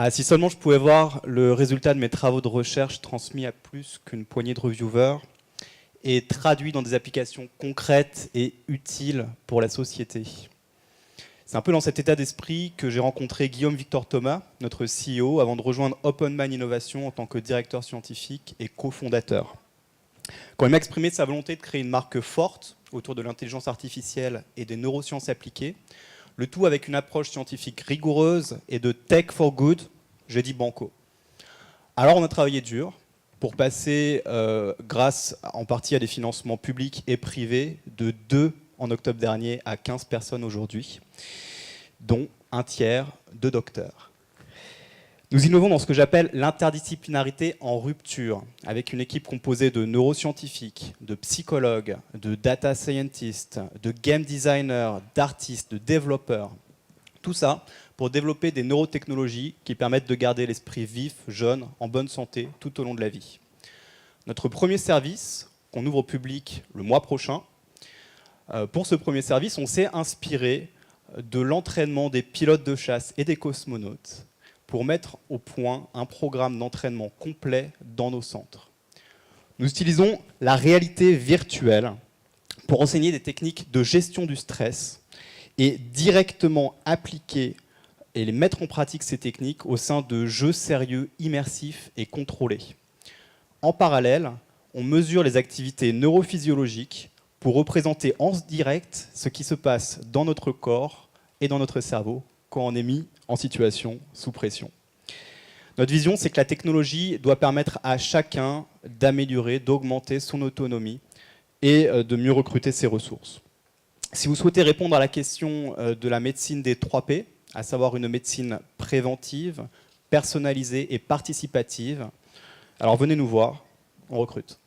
Ah, si seulement je pouvais voir le résultat de mes travaux de recherche transmis à plus qu'une poignée de reviewers et traduit dans des applications concrètes et utiles pour la société. C'est un peu dans cet état d'esprit que j'ai rencontré Guillaume Victor Thomas, notre CEO, avant de rejoindre OpenMind Innovation en tant que directeur scientifique et cofondateur. Quand il m'a exprimé sa volonté de créer une marque forte autour de l'intelligence artificielle et des neurosciences appliquées, le tout avec une approche scientifique rigoureuse et de tech for good, j'ai dit banco. Alors on a travaillé dur pour passer, grâce en partie à des financements publics et privés, de 2 en octobre dernier à 15 personnes aujourd'hui, dont un tiers de docteurs. Nous innovons dans ce que j'appelle l'interdisciplinarité en rupture, avec une équipe composée de neuroscientifiques, de psychologues, de data scientists, de game designers, d'artistes, de développeurs. Tout ça pour développer des neurotechnologies qui permettent de garder l'esprit vif, jeune, en bonne santé tout au long de la vie. Notre premier service, qu'on ouvre au public le mois prochain, pour ce premier service, on s'est inspiré de l'entraînement des pilotes de chasse et des cosmonautes pour mettre au point un programme d'entraînement complet dans nos centres. Nous utilisons la réalité virtuelle pour enseigner des techniques de gestion du stress et directement appliquer et les mettre en pratique ces techniques au sein de jeux sérieux, immersifs et contrôlés. En parallèle, on mesure les activités neurophysiologiques pour représenter en direct ce qui se passe dans notre corps et dans notre cerveau quand on est mis en situation sous pression. Notre vision, c'est que la technologie doit permettre à chacun d'améliorer, d'augmenter son autonomie et de mieux recruter ses ressources. Si vous souhaitez répondre à la question de la médecine des 3 P, à savoir une médecine préventive, personnalisée et participative, alors venez nous voir, on recrute.